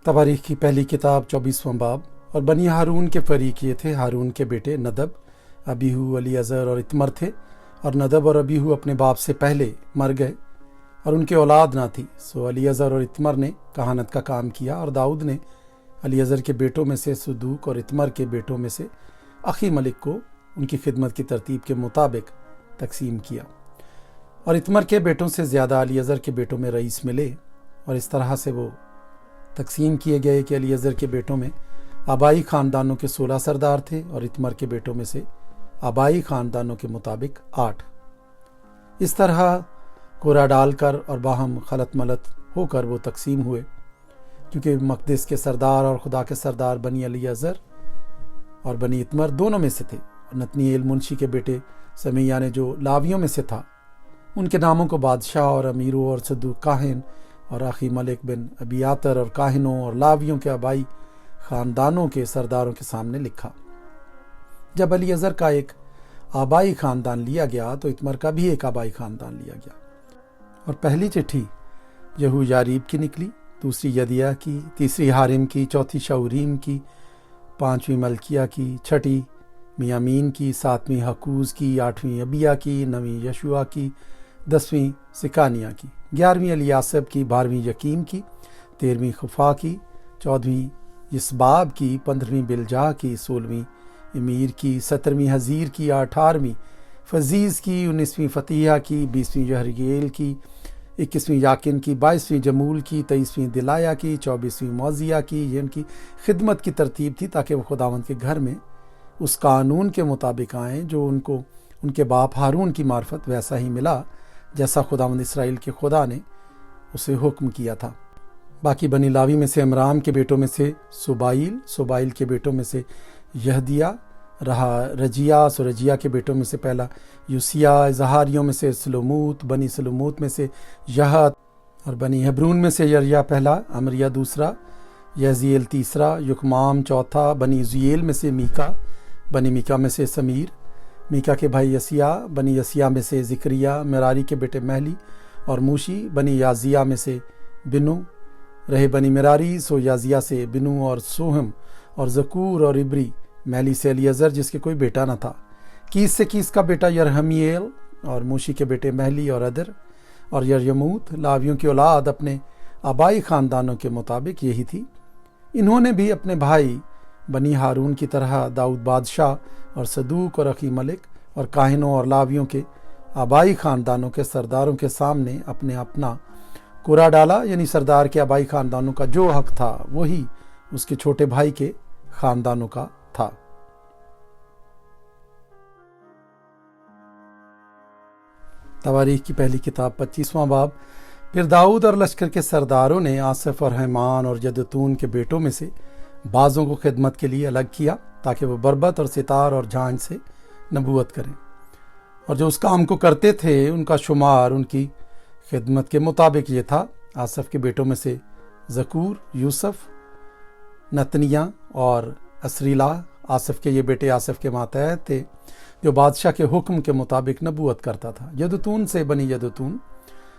तवारीख की पहली किताब 24वां बाब। और बनी हारून के फरीक ये थे, हारून के बेटे नदब, अबीहू, एलीअज़र और इत्मर थे। और नदब और अबीहू अपने बाप से पहले मर गए और उनके औलाद ना थी, सो एलीअज़र और इत्मर ने कहानत का काम किया। और दाऊद ने एलीअज़र के बेटों में से सदूक और इत्मर के बेटों में से अखी मलिक को उनकी खिदमत की तरतीब के मुताबिक तकसीम किया। और इत्मर के बेटों से ज़्यादा एलीअज़र के बेटों में रईस मिले, और इस तरह से वो तकसीम किए गए कि एलीअज़र के बेटों में आबाई ख़ानदानों के 16 सरदार थे और इत्मर के बेटों में से आबाई ख़ानदानों के मुताबिक 8। इस तरह कोरा डालकर और बाहम खलत मलत होकर वो तकसीम हुए, क्योंकि मक़दिस के सरदार और खुदा के सरदार बनी एलीअज़र और बनी इत्मर दोनों में से थे। और नतनीएल मुंशी के बेटे समैया ने जो लावियों में से था, उनके नामों को बादशाह और अमीरों और सदूक काहिन और आखी मलिक बिन अबियातर और काहिनों और लावियों के आबाई ख़ानदानों के सरदारों के सामने लिखा। जब एलीअज़र का एक आबाई ख़ानदान लिया गया तो इत्मर का भी एक आबाई ख़ानदान लिया गया। और पहली चिट्ठी यहू यारीब की निकली, दूसरी यदिया की, तीसरी हारिम की, चौथी शाऊरीम की, पांचवीं मलकिया की, छठी मियामीन की, सातवीं हकूज़ की, आठवीं अबिया की, नवीं यशुआ की, 10वीं सिकानिया की, 11वीं एलियासब की, 12वीं यकीम की, 13वीं खुफा की, 14वीं यसबाब की, 15वीं बिलजा की, 16वीं अमीर की, 17वीं हज़ीर की, 18वीं फजीज़ की, 19वीं फ़तिहा की, 20वीं यहरीएल की, 21वीं याकिन की, 22वीं जमूल की, 23वीं दिलाया की, 24वीं मौजिया की। ये उनकी खिदमत की तरतीब थी ताकि वो खुदावंद के घर में उस कानून के मुताबिक आएँ जो उनको उनके बाप हारून की मार्फत वैसा ही मिला जैसा खुदावंद इसराइल के खुदा ने उसे हुक्म किया था। बाकी बनी लावी में से अमराम के बेटों में से सुबाइल, सुबाइल के बेटों में से यहदिया रहा, रजिया, सो रजिया के बेटों में से पहला यूसिया, ज़हारियों में से सलोमूत, बनी सलोमूत में से यहत, और बनी हेब्रून में से यरिया पहला, अमरिया दूसरा, यहज़ीएल तीसरा, युकमाम चौथा, बनी ज़ीएल में से मीका, बनी मीका में से समीर, मीका के भाई यसिया, बनी यसिया में से ज़िक्रिया, मेरारी के बेटे महली और मूशी, बनी याजिया में से बिनु रहे, बनी मेरारी, सो याजिया से बिनु और सोहम और ज़कूर और इब्री, महली से एलीअज़र जिसके कोई बेटा न था, कीस से कीस का बेटा यरहमीएल, और मूशी के बेटे महली और अदर और यरयमूत। लावियों की औलाद अपने आबाई ख़ानदानों के मुताबिक यही थी। इन्होंने भी अपने भाई बनी हारून की तरह दाऊद बादशाह और सदूक और अखी मलिक और काहिनों और लावियों के आबाई ख़ानदानों के सरदारों के सामने अपने अपना कुरा डाला, यानी सरदार के आबाई ख़ानदानों का जो हक था वही उसके छोटे भाई के ख़ानदानों का था। तवारीख की पहली किताब 25वां बाब। फिर दाऊद और लश्कर के सरदारों ने आसिफ और हैमान और यदतून के बेटों में से बाज़ों को खिदमत के लिए अलग किया ताकि वो बरबत और सितार और झांझ से नबूवत करें। और जो उस काम को करते थे उनका शुमार उनकी खिदमत के मुताबिक ये था। आसिफ के बेटों में से ज़कूर, यूसुफ, नतनिया और असरीला। आसिफ के ये बेटे आसिफ के मातहत थे जो बादशाह के हुक्म के मुताबिक नबूवत करता था। यदतून से बनी यदतून,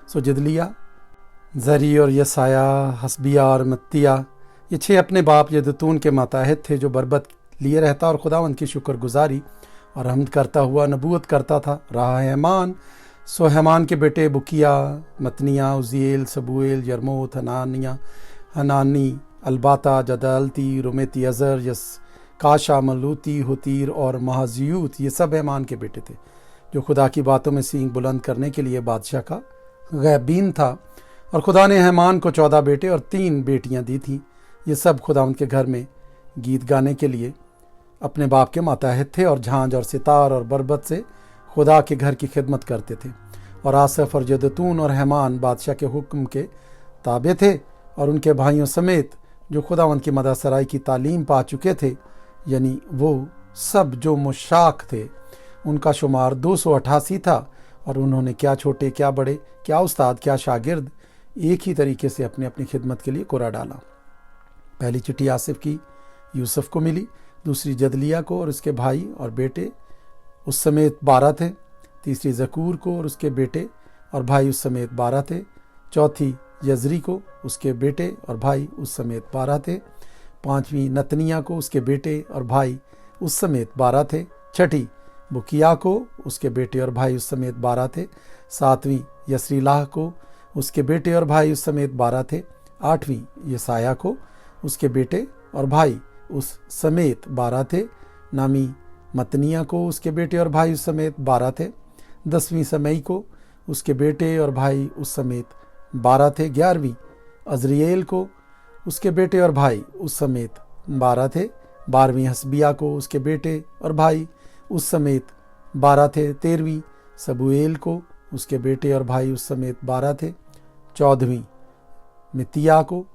सो जदलिया, जरी और यसाया, हसबिया और मत्तिया, ये 6 अपने बाप यदतून के मातहत थे जो बरबत लिए रहता और खुदावंद की शुक्रगुजारी और हमद करता हुआ नबूवत करता था। रहा हैमान, सो हैमान के बेटे बुकिया, मतनिया, उज़ीएल, सबूएल, यरमोत, हनानिया, हनानी, अलबाता, जदालती, रुमेती, अज़र, यस, काशा, मलूती, हुतीर और महाजियूत, ये सब हैमान के बेटे थे जो खुदा की बातों में सींग बुलंद करने के लिए बादशाह का गैबीन था। और खुदा ने हैमान को 14 बेटे और 3 बेटियां दी थीं। ये सब खुदा उनके घर में गीत गाने के लिए अपने बाप के मातहत थे और झांझ और सितार और बरबत से खुदा के घर की खिदमत करते थे। और आसिफ और यदतून और हैमान बादशाह के हुक्म के ताबे थे और उनके भाइयों समेत जो खुदावंद की मदद सराई की तालीम पा चुके थे, यानी वो सब जो मुशाक थे, उनका शुमार 288 था। और उन्होंने क्या छोटे, क्या बड़े, क्या उस्ताद, क्या शागिर्द एक ही तरीके से अपनी अपनी खिदमत के लिए कुरा डाला। पहली चिट्ठी आसिफ की यूसुफ को मिली, दूसरी जदलिया को और उसके भाई और बेटे उस समेत 12 थे, तीसरी ज़कूर को और उसके बेटे और भाई उस समेत 12 थे, चौथी यजरी को उसके बेटे और भाई उस समेत 12 थे। 5वीं नतनिया को उसके बेटे और भाई उस समेत 12 थे। 6ठी बुकिया को उसके बेटे और भाई उस समेत 12 थे। 7वीं यसरीलाह को उसके बेटे और भाई उस समेत 12 थे। 8वीं यसाया को उसके बेटे और भाई उस समेत 12 थे। 9वीं मतनिया को उसके बेटे और भाई उस समेत 12 थे। 10वीं समई को उसके बेटे और भाई उस समेत 12 थे। 11वीं अजरिएल को उसके बेटे और भाई उस समेत 12 थे। 12वीं हसबिया को उसके बेटे और भाई उस समेत 12 थे। 13वीं सबूएल को उसके बेटे और भाई उस समेत 12 थे। 14वीं मितिया को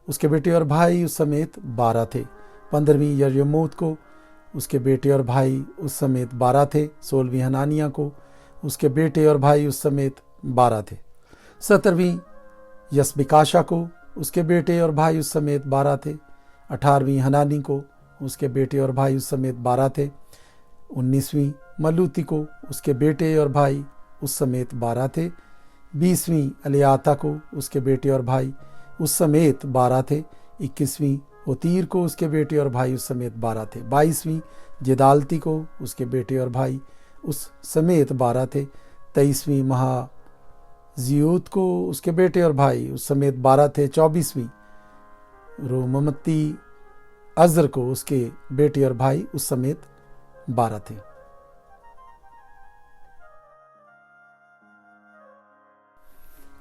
उसके बेटे और भाई उस समेत 12 थे। 15वीं यर्यमूत को उसके बेटे और भाई उस समेत 12 थे। 16वीं हनानिया को उसके बेटे और भाई उस समेत 12 थे। 17वीं यसबिकाशा को उसके बेटे और भाई उस समेत 12 थे। 18वीं हनानी को उसके बेटे और भाई उस समेत 12 थे। 19वीं मलूती को उसके बेटे और भाई उस समेत 12 थे। 20वीं अलियाता को उसके बेटे और भाई उस समेत 12 थे। 21वीं होतीर को उसके बेटे और भाई उस समेत 12 थे। 22वीं जेदालती को उसके बेटे और भाई उस समेत 12 थे। 23वीं महाजियूत को उसके बेटे और भाई उस समेत 12 थे। 24वीं रोममती अजर को उसके बेटे और भाई उस समेत 12 थे।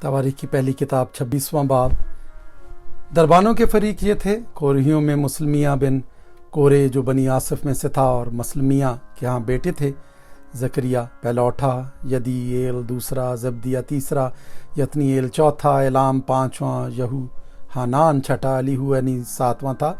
तवारीख की पहली किताब 26वां बाब। दरबानों के फरीक ये थे, कोरहियों में मुसलमिया बिन कोरे जो बनी आसिफ में से था और मसलमिया के यहाँ बेटे थे। जकरिया पहलौठा, यदीएल दूसरा, जब्दिया तीसरा, यतनीएल चौथा, एलाम पांचवां, यहू हानान छठा, अलीहू यानी सातवां था।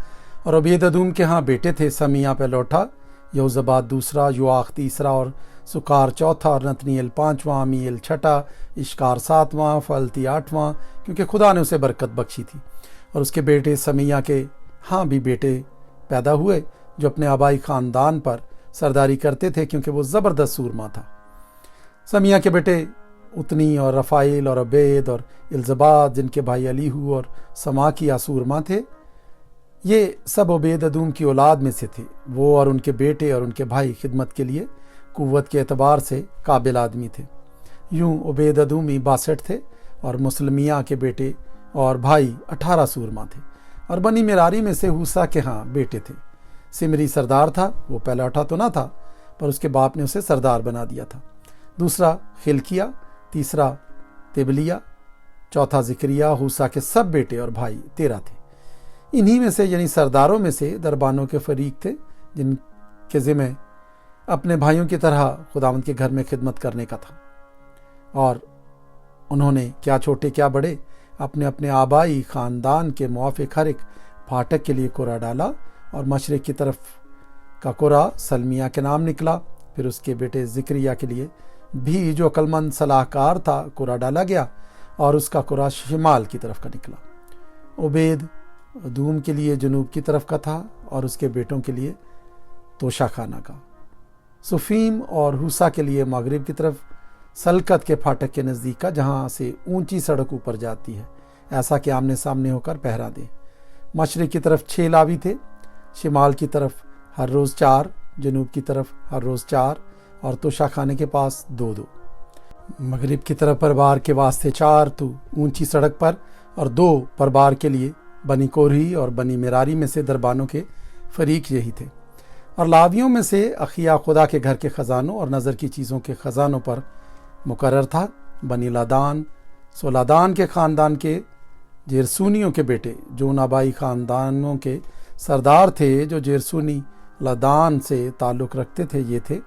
और उबैद अदूम के यहाँ बेटे थे, समिया पहलौठा, यहोजबाद दूसरा, युआख तीसरा और सुकार चौथा और नतनीएल पांचवां, अमीएल छठा, इश्कार सातवां, फलती आठवां, क्योंकि खुदा ने उसे बरकत बख्शी थी। और उसके बेटे समिया के हाँ भी बेटे पैदा हुए जो अपने आबाई ख़ानदान पर सरदारी करते थे, क्योंकि वो ज़बरदस्त सूरमा था। समिया के बेटे उतनी और रफ़ाइल और अबेद और इल्ज़बाद, जिनके भाई अलीहू और समाकिया सूरमा थे, ये सब उबैद अदूम की औलाद में से थे। वो और उनके बेटे और उनके भाई खिदमत के लिए कुव्वत के एतबार से काबिल आदमी थे। यूं उबैद अदूमी 62 थे और मुसलमिया के बेटे और भाई 18 सूरमा थे। और बनी मिरारी में से हूसा के यहाँ बेटे थे। सिमरी सरदार था, वो पहला उठा तो ना था, पर उसके बाप ने उसे सरदार बना दिया था। दूसरा खिलकिया, तीसरा तिबलिया, चौथा जिक्रिया। हूसा के सब बेटे और भाई 13 थे। इन्हीं में से यानी सरदारों में से दरबानों के फरीक थे, जिनके ज़िम्मे अपने भाइयों की तरह खुदावंद के घर में खिदमत करने का था। और उन्होंने क्या छोटे क्या बड़े अपने अपने आबाई ख़ानदान के मुआफ़िक हर एक फाटक के लिए कुरा डाला। और मशरिक़ की तरफ का कुरा सलमिया के नाम निकला। फिर उसके बेटे जिक्रिया के लिए भी, जो अक्लमंद सलाहकार था, कुरा डाला गया और उसका कुरा शिमाल की तरफ का निकला। उबैद अदूम के लिए जनूब की तरफ का था और उसके बेटों के लिए तोशा खाना का। सुफीम और हूसा के लिए मगरिब की तरफ सलकत के फाटक के नज़दीक का, जहाँ से ऊंची सड़क ऊपर जाती है, ऐसा कि आमने सामने होकर पहरा दे। मशरिक़ की तरफ 6 लावी थे, शिमाल की तरफ हर रोज़ 4, जनूब की तरफ हर रोज़ 4 और तोशा खाने के पास 2-2। मगरिब की तरफ परबार के वास्ते 4 तो ऊंची सड़क पर और 2 परबार के लिए बनी कोरही और बनी मिरारी में से दरबानों के फरीक यही थे। और लावियों में से अखिया खुदा के घर के ख़जानों और नज़र की चीज़ों के ख़जानों पर मुकर्रर था। बनी लादान, सोलादान के ख़ानदान के जेरसूनियों के बेटे, जो नाबाई ख़ानदानों के सरदार थे, जो जेरसूनी लादान से ताल्लुक़ रखते थे, ये थे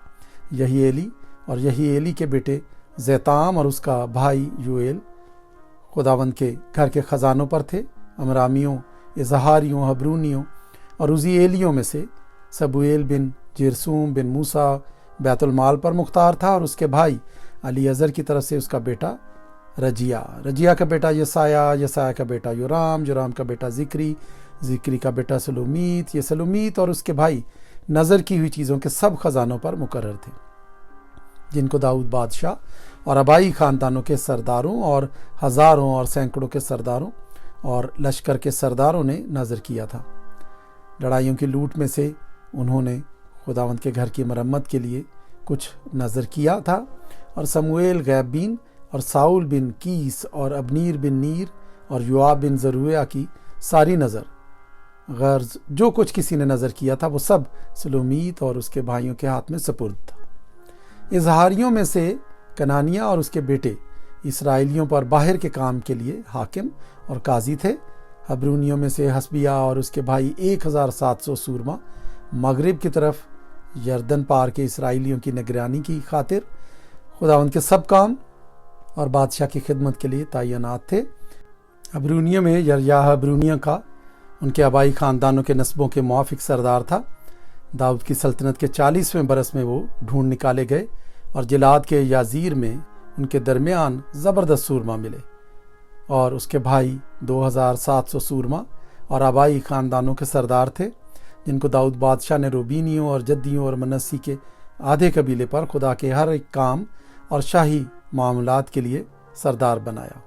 यहीएली। और यहीएली के बेटे ज़ैताम और उसका भाई यूएल खुदावंद के घर के ख़जानों पर थे। अमरामियों, इजहारियों, हब्रूनियों और उज़ीएलियों में से सबूएल बिन जेरसूम बिन मूसा बैतुलमाल पर मुख्तार था। और उसके भाई अलीअज़र की तरफ से उसका बेटा रजिया का बेटा यसाया का बेटा योराम का बेटा जिक्री का बेटा सलोमीत और उसके भाई नज़र की हुई चीज़ों के सब ख़जानों पर मुकर्रर थे। جن کو داؤد بادشاہ اور آبائی خاندانوں کے سرداروں اور ہزاروں اور سینکڑوں کے سرداروں اور لشکر کے سرداروں نے نظر کیا تھا۔ لڑائیوں کی لوٹ میں سے انہوں نے خداوند کے گھر کی مرمت کے لیے کچھ نظر کیا تھا، اور سموئیل غیب بین اور ساؤل بن کیس اور ابنیر بن نیر اور یوآب بن زرویہ کی ساری نظر غرض جو کچھ کسی نے نظر کیا تھا وہ سب سلومیت اور اس کے بھائیوں کے ہاتھ میں سپرد تھا۔ اظہاریوں میں سے کنانیہ اور اس کے بیٹے اسرائیلیوں پر باہر کے کام کے لیے حاکم اور قاضی تھے۔ حبرونیوں میں سے حسبیہ اور اس کے بھائی 1700 سورما مغرب کی طرف یردن پار کے اسرائیلیوں کی نگرانی کی خاطر خداوند کے سب کام اور بادشاہ کی خدمت کے لیے تعینات تھے۔ حبرونیوں میں یریاہ حبرونیہ کا ان کے آبائی خاندانوں کے نسبوں کے موافق سردار تھا۔ داؤد کی سلطنت کے 40ویں برس میں وہ ڈھونڈ نکالے گئے اور جلاد کے یازیر میں ان کے درمیان زبردست سورما ملے، اور اس کے بھائی 2700 سورما اور آبائی خاندانوں کے سردار تھے، جن کو داؤد بادشاہ نے روبینیوں اور جدیوں اور منسی کے آدھے قبیلے پر خدا کے ہر ایک کام اور شاہی معاملات کے لیے سردار بنایا۔